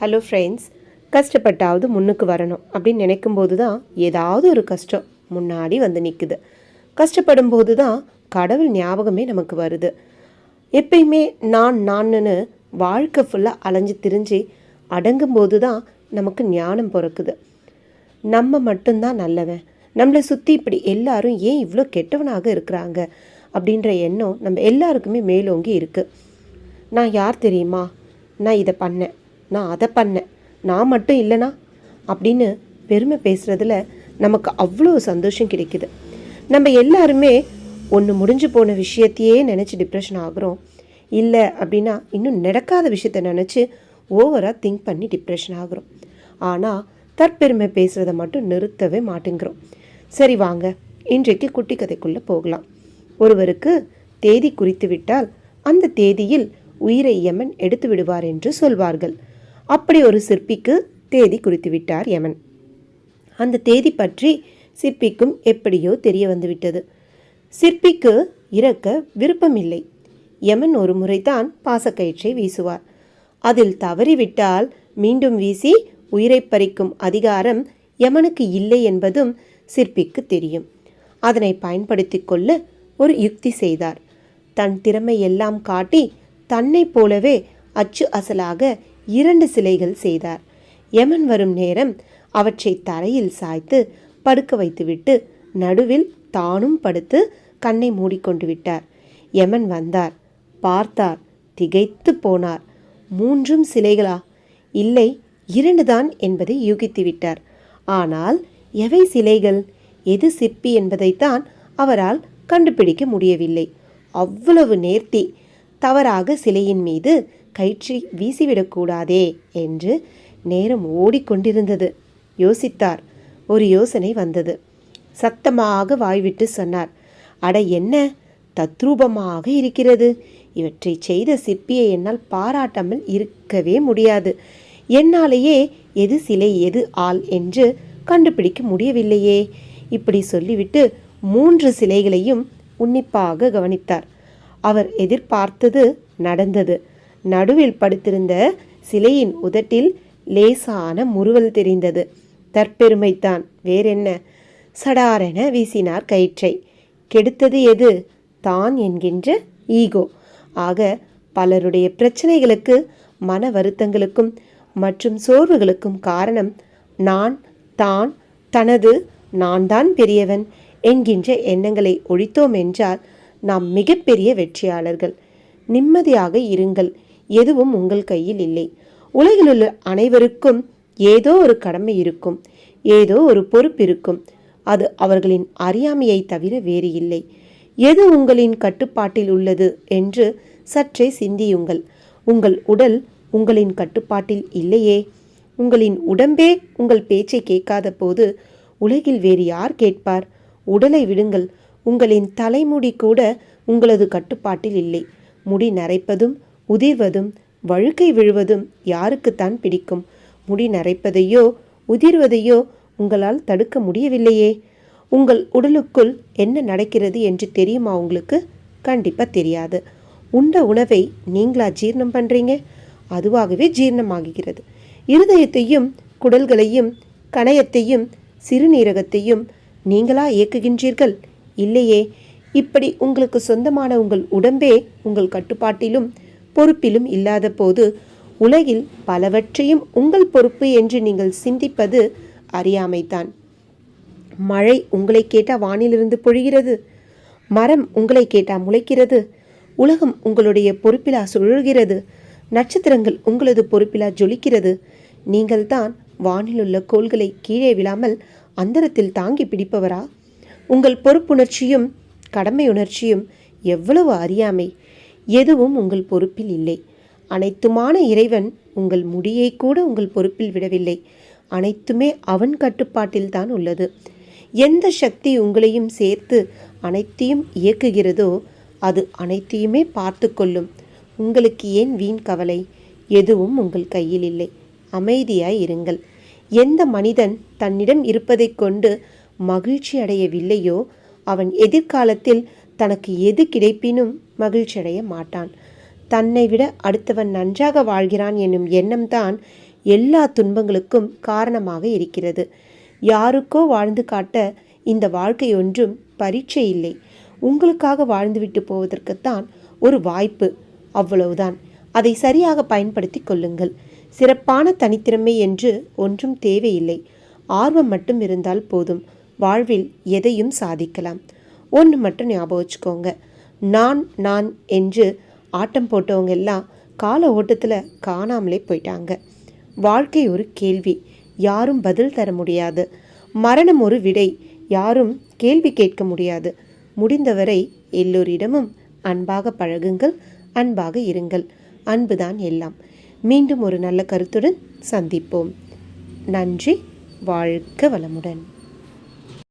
Hello friends, கஷ்டப்பட்டாவது முன்னுக்கு வரணும் அப்படின்னு நினைக்கும்போது தான் ஏதாவது ஒரு கஷ்டம் முன்னாடி வந்து நிற்குது. கஷ்டப்படும் போது தான் கடவுள் ஞாபகமே நமக்கு வருது. எப்பயுமே நான்னு வாழ்க்கை ஃபுல்லாக அலைஞ்சு திரிஞ்சு அடங்கும்போது தான் நமக்கு ஞானம் பிறக்குது. நம்ம மட்டும்தான் நல்லவன், நம்மளை சுற்றி இப்படி எல்லாரும் ஏன் இவ்வளோ கெட்டவனாக இருக்கிறாங்க அப்படின்ற எண்ணம் நம்ம எல்லாருக்குமே மேலோங்கி இருக்குது. நான் யார் தெரியுமா, நான் இதை பண்ணேன், நான் அதை பண்ணேன், நான் மட்டும் இல்லைனா அப்படின்னு பெருமை பேசுகிறதுல நமக்கு அவ்வளோ சந்தோஷம் கிடைக்குது. நம்ம எல்லாருமே ஒன்று முடிஞ்சு போன விஷயத்தையே நினச்சி டிப்ரெஷன் ஆகிறோம். இல்லை அப்படின்னா இன்னும் நடக்காத விஷயத்த நினச்சி ஓவராக திங்க் பண்ணி டிப்ரெஷன் ஆகிறோம். ஆனால் தற்பெருமை பேசுகிறத மட்டும் நிறுத்தவே மாட்டேங்கிறோம். சரி வாங்க, இன்றைக்கு குட்டி கதைக்குள்ளே போகலாம். ஒருவருக்கு தேதி குறித்து விட்டால் அந்த தேதியில் உயிரை யமன் எடுத்து விடுவார் என்று சொல்வார்கள். அப்படி ஒரு சிற்பிக்கு தேதி குறித்து விட்டார் யமன். அந்த தேதி பற்றி சிற்பிக்கும் எப்படியோ தெரிய வந்துவிட்டது. சிற்பிக்கு இறக்க விருப்பமில்லை. யமன் ஒரு முறைதான் பாசக்கயிற்றை வீசுவார். அதில் தவறிவிட்டால் மீண்டும் வீசி உயிரை பறிக்கும் அதிகாரம் யமனுக்கு இல்லை என்பதும் சிற்பிக்கு தெரியும். அதனை பயன்படுத்தி கொள்ள ஒரு யுக்தி செய்தார். தன் திறமை எல்லாம் காட்டி தன்னை போலவே அச்சு அசலாக 2 சிலைகள் செய்தார். யமன் வரும் நேரம் அவற்றை தரையில் சாய்த்து படுக்க வைத்துவிட்டு நடுவில் தானும் படுத்து கண்ணை மூடிக்கொண்டு விட்டார். யமன் வந்தார், பார்த்தார், திகைத்து போனார். 3 சிலைகளா? இல்லை, 2 தான் என்பதை யூகித்து விட்டார். ஆனால் எவை சிலைகள், எது சிற்பி என்பதைத்தான் அவரால் கண்டுபிடிக்க முடியவில்லை. அவ்வளவு நேர்த்தி. தவறாக சிலையின் மீது கயிற்றை வீசிவிடக்கூடாதே என்று நேரம் ஓடிக்கொண்டிருந்தது. யோசித்தார். ஒரு யோசனை வந்தது. சத்தமாக வாய்விட்டு சொன்னார், அட என்ன தத்ரூபமாக இருக்கிறது. இவற்றை செய்த சிற்பியை என்னால் பாராட்டாமல் இருக்கவே முடியாது. என்னாலேயே எது சிலை எது ஆள் என்று கண்டுபிடிக்க முடியவில்லையே. இப்படி சொல்லிவிட்டு 3 சிலைகளையும் உன்னிப்பாக கவனித்தார். அவர் எதிர்பார்த்தது நடந்தது. நடுவில் படுத்திருந்த சிலையின் உதட்டில் லேசான முறுவல் தெரிந்தது. தற்பெருமைத்தான், வேறென்ன. சடாரென வீசினார் கயிற்றை. கெடுத்தது எது? தான் என்கின்ற ஈகோ. ஆக பலருடைய பிரச்சனைகளுக்கு, மன வருத்தங்களுக்கும் மற்றும் சோர்வுகளுக்கும் காரணம் நான், தான், தனது, நான் தான் பெரியவன் என்கின்ற எண்ணங்களை ஒழித்தோம் என்றால் நாம் மிகப்பெரிய வெற்றியாளர்கள். நிம்மதியாக இருங்கள். எதுவும் உங்கள் கையில் இல்லை. உலகிலுள்ள அனைவருக்கும் ஏதோ ஒரு கடமை இருக்கும், ஏதோ ஒரு பொறுப்பு இருக்கும். அது அவர்களின் அறியாமையை தவிர வேறு இல்லை. எது உங்களின் கட்டுப்பாட்டில் உள்ளது என்று சற்றே சிந்தியுங்கள். உங்கள் உடல் உங்களின் கட்டுப்பாட்டில் இல்லையே. உங்களின் உடம்பே உங்கள் பேச்சை கேட்காத போது உலகில் வேறு யார் கேட்பார்? உடலை விடுங்கள், உங்களின் தலைமுடி கூட உங்களது கட்டுப்பாட்டில் இல்லை. முடி நரைப்பதும் உதிர்வதும் வழுக்கை விழுவதும் யாருக்குத்தான் பிடிக்கும்? முடி நரைப்பதையோ உதிர்வதையோ உங்களால் தடுக்க முடியவில்லையே. உங்கள் உடலுக்குள் என்ன நடக்கிறது என்று தெரியுமா உங்களுக்கு? கண்டிப்பாக தெரியாது. உண்ட உணவை நீங்களா ஜீரணம் பண்ணுறீங்க? அதுவாகவே ஜீரணமாகிறது. இருதயத்தையும் குடல்களையும் கணையத்தையும் சிறுநீரகத்தையும் நீங்களா இயக்குகின்றீர்கள்? இல்லையே. இப்படி உங்களுக்கு சொந்தமான உங்கள் உடம்பே உங்கள் கட்டுப்பாட்டிலும் பொறுப்பிலும் இல்லாத போது உலகில் பலவற்றையும் உங்கள் பொறுப்பு என்று நீங்கள் சிந்திப்பது அறியாமைத்தான். மழை உங்களை கேட்டால் வானிலிருந்து பொழிகிறது. மரம் உங்களை கேட்டால் முளைக்கிறது. உலகம் உங்களுடைய பொறுப்பிலா சுழல்கிறது. நட்சத்திரங்கள் உங்களது பொறுப்பிலா ஜொலிக்கிறது. நீங்கள்தான் வானிலுள்ள கோள்களை கீழே விழாமல் அந்தரத்தில் தாங்கி பிடிப்பவரா? உங்கள் பொறுப்புணர்ச்சியும் கடமை உணர்ச்சியும் எவ்வளவு அறியாமை. எதுவும் உங்கள் பொறுப்பில் இல்லை. அனைத்துமான இறைவன் உங்கள் முடியை கூட உங்கள் பொறுப்பில் விடவில்லை. அனைத்துமே அவன் கட்டுப்பாட்டில் தான் உள்ளது. எந்த சக்தி உங்களையும் சேர்த்து அனைத்தையும் இயக்குகிறதோ அது அனைத்தையுமே பார்த்து கொள்ளும். உங்களுக்கு ஏன் வீண் கவலை? எதுவும் உங்கள் கையில் இல்லை. அமைதியாய் இருங்கள். எந்த மனிதன் தன்னிடம் இருப்பதை கொண்டு மகிழ்ச்சி அடையவில்லையோ அவன் எதிர்காலத்தில் தனக்கு எது கிடைப்பினும் மகிழ்ச்சி அடைய மாட்டான். தன்னை விட அடுத்தவன் நன்றாக வாழ்கிறான் என்னும் எண்ணம்தான் எல்லா துன்பங்களுக்கும் காரணமாக இருக்கிறது. யாருக்கோ வாழ்ந்து காட்ட இந்த வாழ்க்கை ஒன்றும் பரீட்சை இல்லை. உங்களுக்காக வாழ்ந்துவிட்டு போவதற்குத்தான் ஒரு வாய்ப்பு, அவ்வளவுதான். அதை சரியாக பயன்படுத்தி கொள்ளுங்கள். சிறப்பான தனித்திறமை என்று ஒன்றும் தேவையில்லை. ஆர்வம் மட்டும் இருந்தால் போதும். வாழ்வில் எதையும் சாதிக்கலாம். ஒன்று மட்டும் ஞாபகம் வச்சுக்கோங்க, நான் நான் என்று ஆட்டம் போட்டவங்க எல்லாம் கால ஓட்டத்தில் காணாமலே போயிட்டாங்க. வாழ்க்கை ஒரு கேள்வி, யாரும் பதில் தர முடியாது. மரணம் ஒரு விடை, யாரும் கேள்வி கேட்க முடியாது. முடிந்தவரை எல்லோரிடமும் அன்பாக பழகுங்கள், அன்பாக இருங்கள். அன்புதான் எல்லாம். மீண்டும் ஒரு நல்ல கருத்துடன் சந்திப்போம். நன்றி. வாழ்க வளமுடன்.